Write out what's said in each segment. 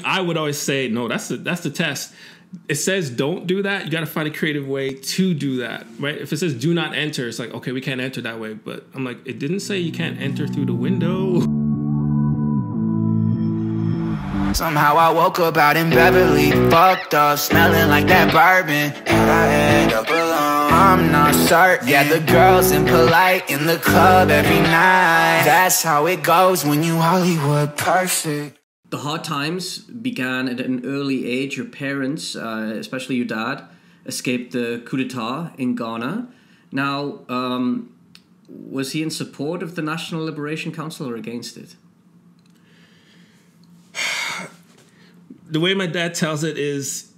I would always say, no, that's the test. It says don't do that. You got to find a creative way to do that, right? If it says do not enter, it's like, okay, we can't enter that way. But I'm like, it didn't say you can't enter through the window. Somehow I woke up out in Beverly, fucked up, smelling like that bourbon, and I end up alone. I'm not certain. Yeah, the girls impolite in the club every night. That's how it goes when you Hollywood perfect. The hard times began at an early age. Your parents, especially your dad, escaped the coup d'etat in Ghana. Now, was he in support of the National Liberation Council or against it? The way my dad tells it is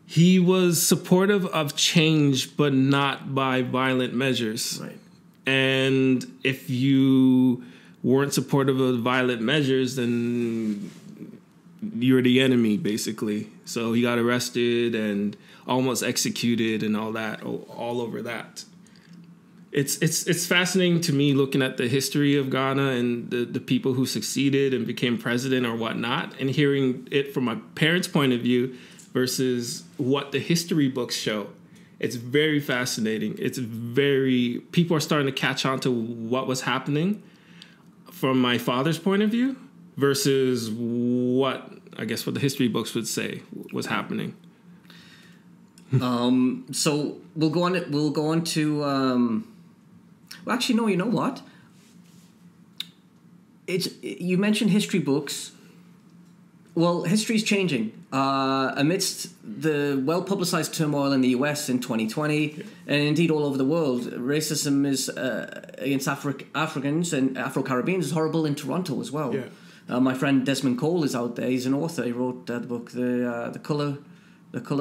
he was supportive of change, but not by violent measures. Right. And if you weren't supportive of violent measures, then you're the enemy, basically. So he got arrested and almost executed and all that, all over that. It's fascinating to me looking at the history of Ghana and the people who succeeded and became president or whatnot, and hearing it from my parents' point of view versus what the history books show. It's very fascinating. People are starting to catch on to what was happening from my father's point of view versus what the history books would say was happening. So we'll go on to. Well, actually, no. You know what? You mentioned history books. Well, history's changing. Amidst the well-publicized turmoil in the US in 2020, and indeed all over the world, racism is against Africans and Afro-Caribbeans is horrible in Toronto as well. Yeah. My friend Desmond Cole is out there. He's an author. He wrote the book, The Color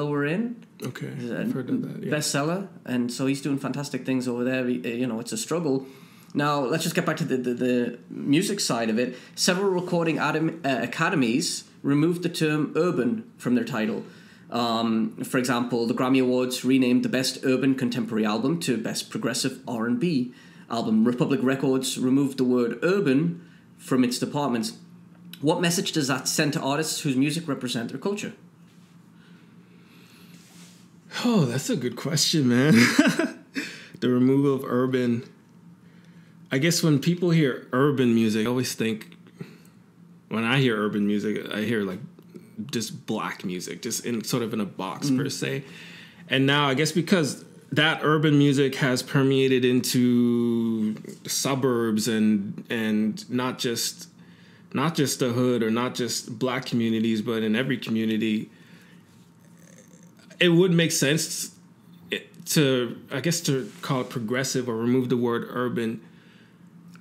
We're In. Okay, I've heard of that. Yeah. Bestseller, and so he's doing fantastic things over there. It's a struggle. Now, let's just get back to the music side of it. Several recording academies removed the term urban from their title. For example, the Grammy Awards renamed the Best Urban Contemporary Album to Best Progressive R&B Album. Republic Records removed the word urban from its departments. What message does that send to artists whose music represent their culture? Oh, that's a good question, man. The removal of urban. I guess when people hear urban music, I always think, when I hear urban music, I hear like just black music, just in sort of in a box per se. And now I guess because that urban music has permeated into suburbs and not just the hood or not just black communities, but in every community, it would make sense to call it progressive or remove the word urban.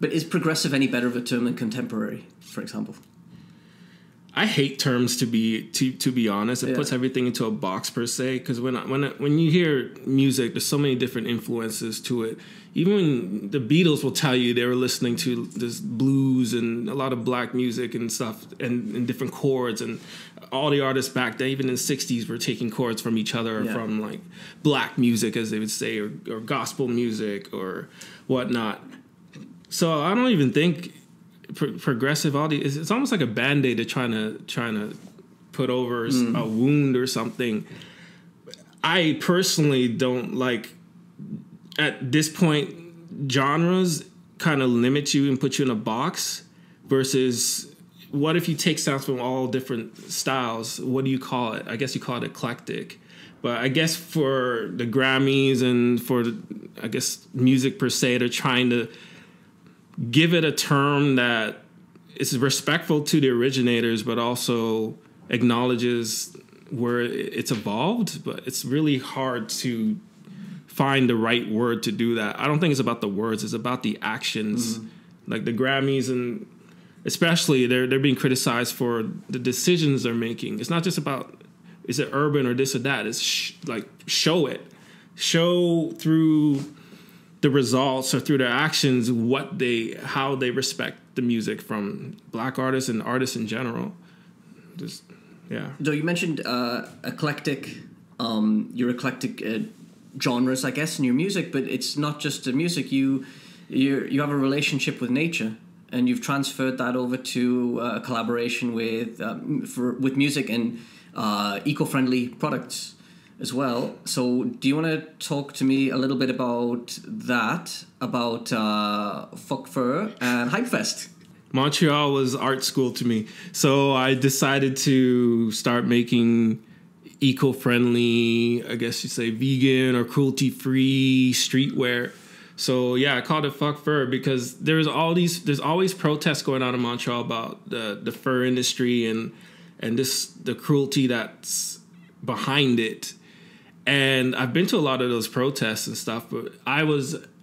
But is progressive any better of a term than contemporary, for example? I hate terms to be honest. It puts everything into a box per se. Because when you hear music, there's so many different influences to it. Even when the Beatles will tell you they were listening to this blues and a lot of black music and stuff and different chords, and all the artists back then, even in the 60s, were taking chords from each other from like black music, as they would say, or gospel music or whatnot. So I don't even think progressive audio it's almost like a band-aid to trying to put over a wound or something. I personally don't like, at this point, genres kind of limit you and put you in a box versus what if you take sounds from all different styles? What do you call it? I guess you call it eclectic. But I guess for the Grammys and for music per se, they're trying to give it a term that is respectful to the originators, but also acknowledges where it's evolved. But it's really hard to find the right word to do that. I don't think it's about the words. It's about the actions. Like the Grammys, and especially they're being criticized for the decisions they're making. It's not just about, is it urban or this or that? It's show through the results or through their actions how they respect the music from black artists and artists in general. So you mentioned eclectic, your eclectic genres, I guess, in your music, but it's not just the music. You have a relationship with nature, and you've transferred that over to a collaboration with music and eco-friendly products as well. So do you want to talk to me a little bit about that, about Fuck Fur and Hypefest? Montreal was art school to me. So I decided to start making eco-friendly, I guess you say vegan or cruelty-free streetwear. So yeah, I called it Fuck Fur because there's always protests going on in Montreal about the fur industry and the cruelty that's behind it. And I've been to a lot of those protests and stuff, but I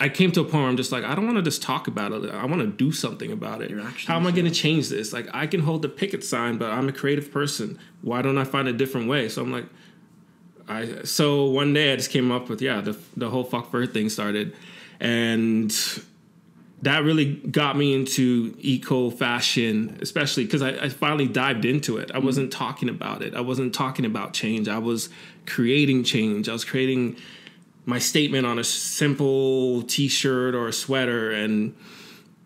came to a point where I'm just like, I don't want to just talk about it. I want to do something about it. How am I going to change this? Like, I can hold the picket sign, but I'm a creative person. Why don't I find a different way? So I'm like, so one day I just came up with, the whole Fuck Fur thing started. And that really got me into eco fashion, especially because I finally dived into it. I wasn't talking about it. I wasn't talking about change. I was creating change. I was creating my statement on a simple T-shirt or a sweater and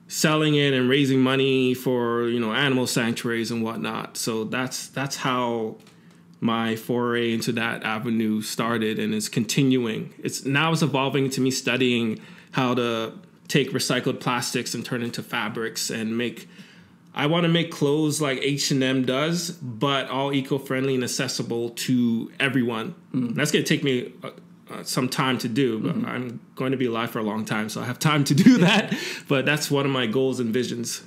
selling it and raising money for, animal sanctuaries and whatnot. So that's how my foray into that avenue started, and it's continuing. It's evolving to me studying how to take recycled plastics and turn into fabrics and I want to make clothes like H&M does, but all eco-friendly and accessible to everyone. That's going to take me some time to do, but I'm going to be alive for a long time, so I have time to do that. But that's one of my goals and visions.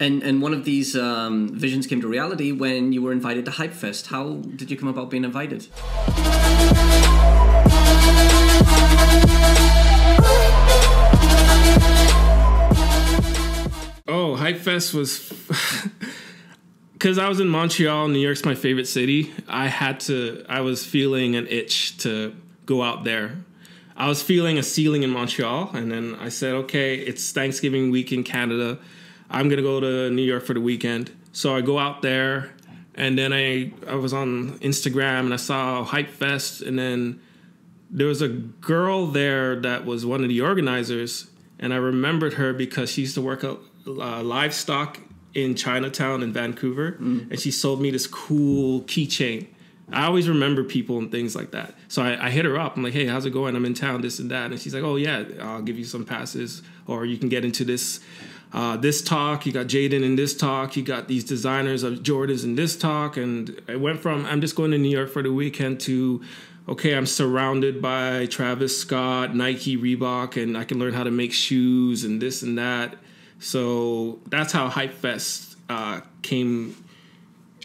And one of these visions came to reality when you were invited to Hypefest. How did you come about being invited? Oh, Hypefest was because I was in Montreal. New York's my favorite city. I was feeling an itch to go out there. I was feeling a ceiling in Montreal, and then I said, okay, it's Thanksgiving week in Canada. I'm going to go to New York for the weekend. So I go out there, and then I was on Instagram, and I saw Hypefest, and then there was a girl there that was one of the organizers, and I remembered her because she used to work at livestock in Chinatown in Vancouver, and she sold me this cool keychain. I always remember people and things like that. So I hit her up. I'm like, hey, how's it going? I'm in town, this and that. And she's like, oh, yeah, I'll give you some passes, or you can get into this talk. You got Jaden in this talk. You got these designers of Jordans in this talk. And I went from, I'm just going to New York for the weekend to, okay, I'm surrounded by Travis Scott, Nike, Reebok, and I can learn how to make shoes and this and that. So that's how Hypefest came,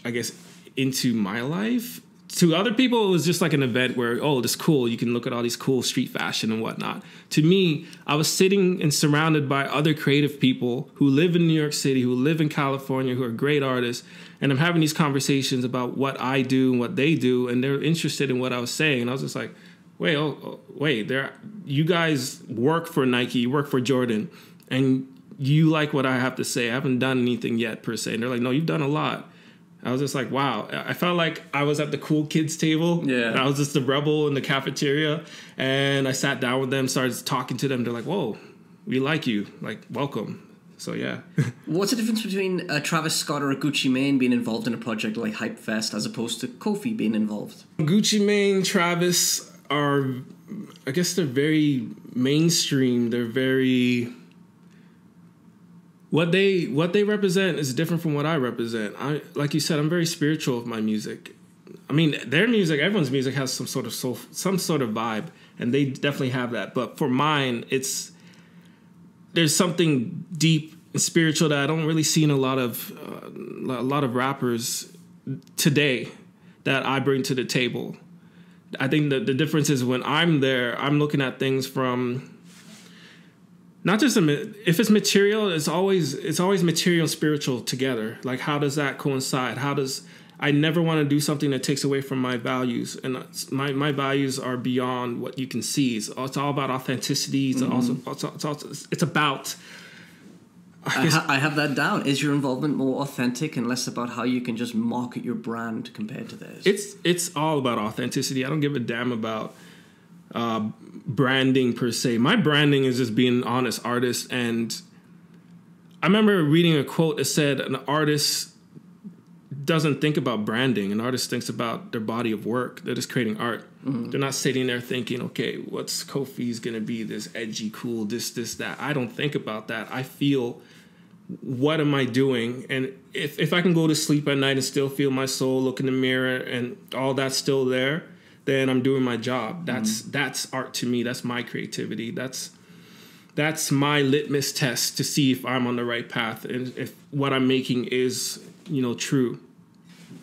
I guess, into my life. To other people, it was just like an event where, oh, this is cool. You can look at all these cool street fashion and whatnot. To me, I was sitting and surrounded by other creative people who live in New York City, who live in California, who are great artists. And I'm having these conversations about what I do and what they do. And they're interested in what I was saying. And I was just like, wait, you guys work for Nike, you work for Jordan, and you like what I have to say. I haven't done anything yet, per se. And they're like, no, you've done a lot. I was just like, wow. I felt like I was at the cool kids table. Yeah. And I was just the rebel in the cafeteria. And I sat down with them, started talking to them. They're like, whoa, we like you. Like, welcome. So, yeah. What's the difference between a Travis Scott or a Gucci Mane being involved in a project like Hypefest as opposed to KOFI being involved? Gucci Mane, Travis are, I guess they're very mainstream. They're very... What they represent is different from what I represent. Like you said, I'm very spiritual with my music. I mean, their music, everyone's music has some sort of soul, some sort of vibe, and they definitely have that. But for mine, there's something deep and spiritual that I don't really see in a lot of rappers today that I bring to the table. I think that the difference is when I'm there, I'm looking at things from. Not just if it's material, it's always material and spiritual together. Like, how does that coincide? I never want to do something that takes away from my values, and my values are beyond what you can see. It's all about authenticity. It's it's about. I have that down. Is your involvement more authentic and less about how you can just market your brand compared to theirs? It's all about authenticity. I don't give a damn about. Branding per se. My branding is just being an honest artist, and I remember reading a quote that said an artist doesn't think about branding. An artist thinks about their body of work. They're just creating art. They're not sitting there thinking, okay, what's KOFI's going to be, this edgy, cool, this, that. I don't think about that. I feel, what am I doing? And if I can go to sleep at night and still feel my soul, look in the mirror, and all that's still there, then I'm doing my job. That's art to me. That's my creativity. That's my litmus test to see if I'm on the right path and if what I'm making is, true.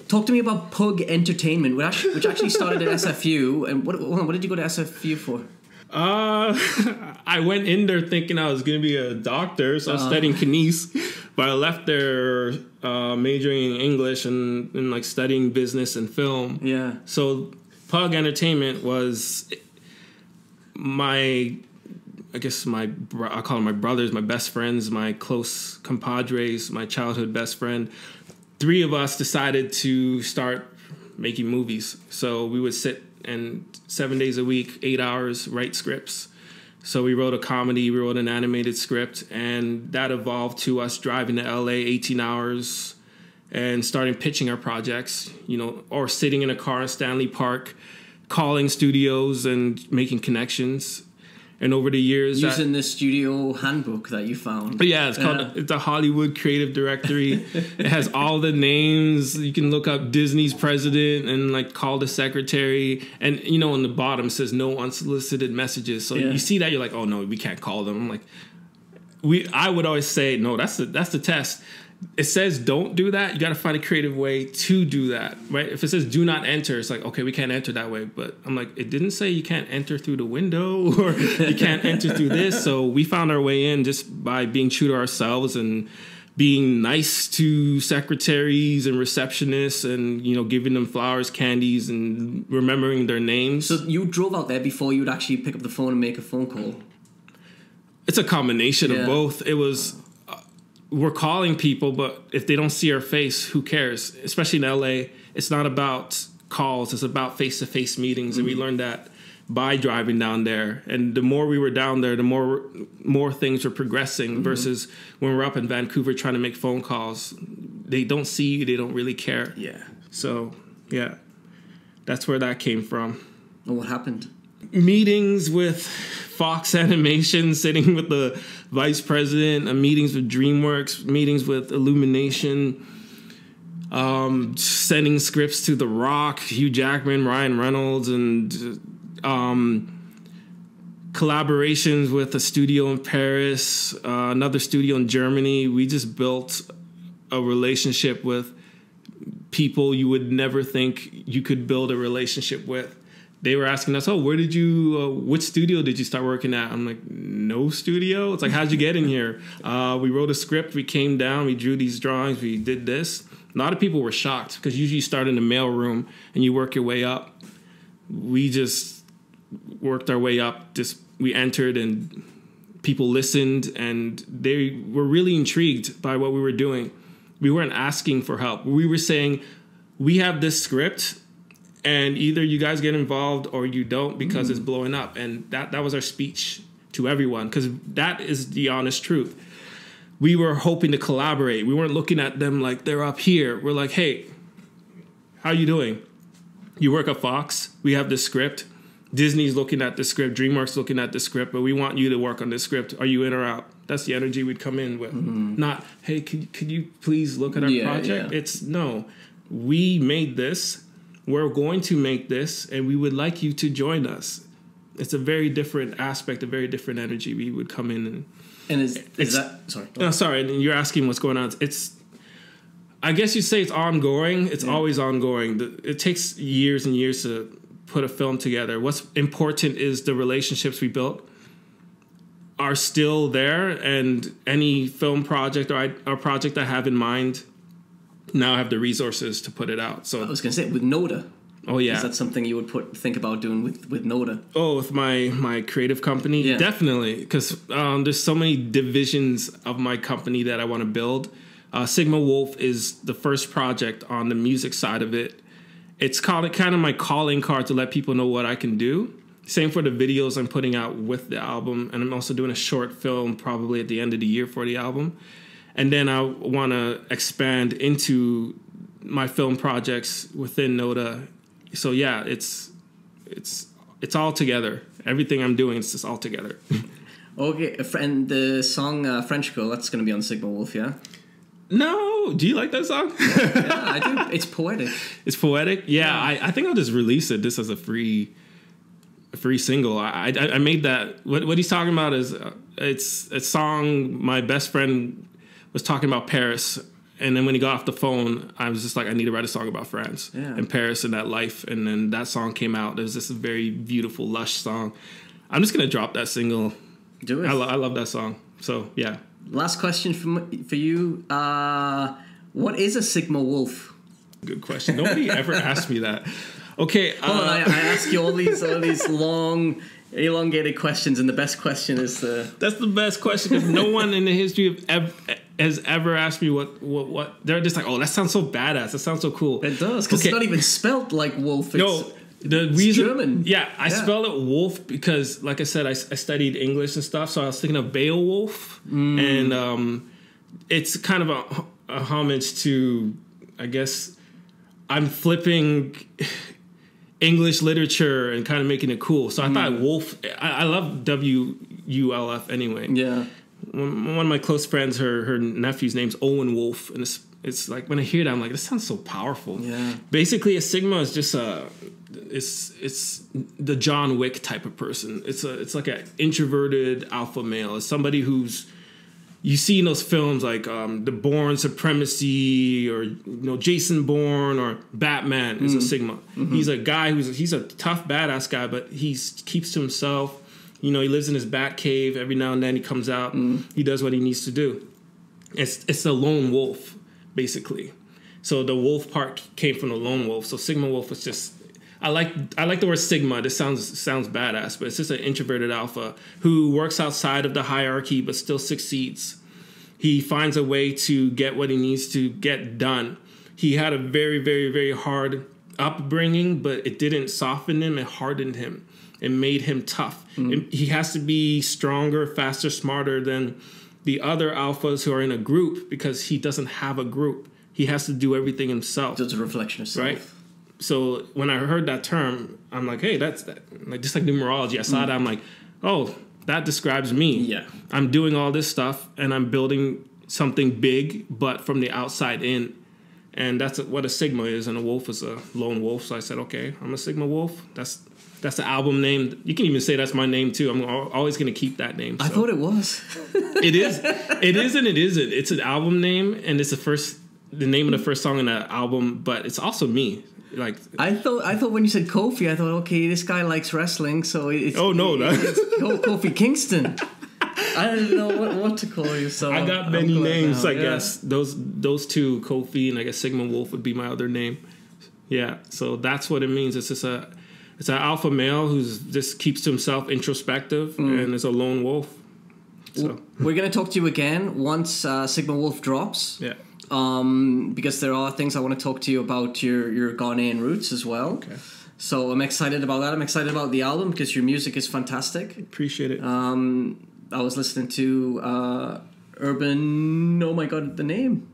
Talk to me about Pug Entertainment, which actually started at SFU. And what did you go to SFU for? I went in there thinking I was going to be a doctor, so I was studying kines, but I left there majoring in English and like studying business and film. Yeah. So Pug Entertainment was I call them my brothers, my best friends, my close compadres, my childhood best friend. 3 of us decided to start making movies. So we would sit and 7 days a week, 8 hours, write scripts. So we wrote a comedy, we wrote an animated script, and that evolved to us driving to LA 18 hours and starting pitching our projects, or sitting in a car in Stanley Park, calling studios and making connections. And over the years, using the studio handbook that you found. Yeah, it's the Hollywood Creative Directory. It has all the names. You can look up Disney's president and like call the secretary. And on the bottom it says no unsolicited messages. So you see that, you're like, oh no, we can't call them. I'm like, I would always say no. That's the test. It says don't do that. You got to find a creative way to do that, right? If it says do not enter, it's like, okay, we can't enter that way. But I'm like, it didn't say you can't enter through the window or you can't enter through this. So we found our way in just by being true to ourselves and being nice to secretaries and receptionists and, giving them flowers, candies, and remembering their names. So you drove out there before you would actually pick up the phone and make a phone call? It's a combination of both. It was... we're calling people, but if they don't see our face, who cares? Especially in LA, it's not about calls. It's about face-to-face meetings. And we learned that by driving down there. And the more we were down there, the more things were progressing versus when we're up in Vancouver trying to make phone calls. They don't see you. They don't really care. Yeah. So, yeah, that's where that came from. And what happened? Meetings with Fox Animation, sitting with the vice president, meetings with DreamWorks, meetings with Illumination, sending scripts to The Rock, Hugh Jackman, Ryan Reynolds, and collaborations with a studio in Paris, another studio in Germany. We just built a relationship with people you would never think you could build a relationship with. They were asking us, which studio did you start working at? I'm like, no studio? It's like, how'd you get in here? We wrote a script, we came down, we drew these drawings, we did this. A lot of people were shocked because usually you start in the mailroom and you work your way up. We just worked our way up. We entered and people listened and they were really intrigued by what we were doing. We weren't asking for help. We were saying, we have this script, and either you guys get involved or you don't because it's blowing up. And that was our speech to everyone because that is the honest truth. We were hoping to collaborate. We weren't looking at them like they're up here. We're like, hey, how you doing? You work at Fox. We have this script. Disney's looking at the script. DreamWorks looking at the script. But we want you to work on this script. Are you in or out? That's the energy we'd come in with. Not, hey, could you please look at our project? Yeah. It's, no, we made this. We're going to make this, and we would like you to join us. It's a very different aspect, a very different energy. We would come in and is that sorry? No, sorry. And you're asking what's going on. It's, I guess you say it's ongoing. It's always ongoing. It takes years and years to put a film together. What's important is the relationships we built are still there, and any film project or project I have in mind. Now I have the resources to put it out. So I was going to say, with Noda. Oh, yeah. Is that something you would think about doing with Noda? Oh, with my creative company? Yeah. Definitely. Because there's so many divisions of my company that I want to build. Sigma WULF is the first project on the music side of it. It's kind of my calling card to let people know what I can do. Same for the videos I'm putting out with the album. And I'm also doing a short film probably at the end of the year for the album. and then I want to expand into my film projects within Nota. So yeah, it's all together. Everything I'm doing is just all together. Okay, and the song French Girl, that's going to be on Sigma Wolf, yeah? No, do you like that song? Yeah, I do. It's poetic. It's poetic? Yeah. I think I'll just release it just as a free single. I made that. What he's talking about is it's a song my best friend was talking about Paris, and then when he got off the phone, I was just like, I need to write a song about France and Paris and that life, and then that song came out. It was just a very beautiful, lush song. I'm just gonna drop that single. Do it. I love that song. So yeah. Last question for you. What is a Sigma Wolf? Good question. Nobody ever asked me that. Okay. Hold on, I ask you all these long, elongated questions, and the best question is That's the best question, because no one in the history has ever asked me what. They're just like, oh, that sounds so badass. That sounds so cool. It does, because it's not even spelled like wolf. The reason, German. Yeah, I spelled it wolf because, like I said, I studied English and stuff, so I was thinking of Beowulf, and it's kind of a homage to, I guess, I'm flipping English literature and kind of making it cool. So I thought wolf. I love WULF anyway. Yeah. One of my close friends, her nephew's name's Owen Wolf, and it's like when I hear that, I'm like, this sounds so powerful. Yeah. Basically, a Sigma is just it's the John Wick type of person. It's like an introverted alpha male. It's somebody who's, you see in those films like the Bourne Supremacy, or Jason Bourne or Batman is a Sigma. He's a guy he's a tough badass guy, but he keeps to himself. He lives in his bat cave. Every now and then he comes out. He does what he needs to do. It's the lone wolf, basically. So the wolf part came from the lone wolf. So Sigma Wolf is just, I like the word Sigma. This sounds badass, but it's just an introverted alpha who works outside of the hierarchy but still succeeds. He finds a way to get what he needs to get done. He had a very, very, very hard upbringing, but it didn't soften him. It hardened him. It made him tough. He has to be stronger, faster, smarter than the other alphas who are in a group, because he doesn't have a group. He has to do everything himself. Just a reflection of self. Right? So when I heard that term, I'm like, hey, that's that. Like, just like numerology. I saw that. I'm like, oh, that describes me. Yeah. I'm doing all this stuff and I'm building something big, but from the outside in. And that's what a Sigma is. And a wolf is a lone wolf. So I said, okay, I'm a Sigma Wolf. That's the album name. You can even say that's my name too. I'm always going to keep that name. So. I thought it was. It is. It is and it isn't. It's an album name, and it's the name of the first song in the album, but it's also me. Like, I thought when you said Kofi, I thought, okay, this guy likes wrestling, so it's Kofi Kingston. I didn't know what to call you. So I got many names. I guess those two, Kofi and I guess Sigma Wolf, would be my other name. Yeah, so that's what it means. It's just it's an alpha male who's just keeps to himself, introspective, and is a lone wolf. So we're gonna talk to you again once Sigma Wolf drops. Yeah. Because there are things I want to talk to you about your Ghanaian roots as well. Okay. So I'm excited about that. I'm excited about the album because your music is fantastic. Appreciate it. I was listening to Urban. Oh my god, the name.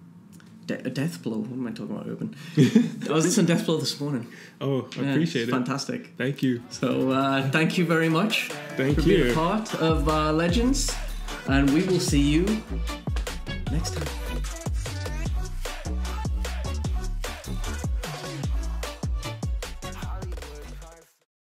Death Blow. What am I talking about, Urban? I was listening to Death Blow this morning. Oh, I appreciate it. Fantastic. Thank you. So thank you very much for being a part of Legends. And we will see you next time.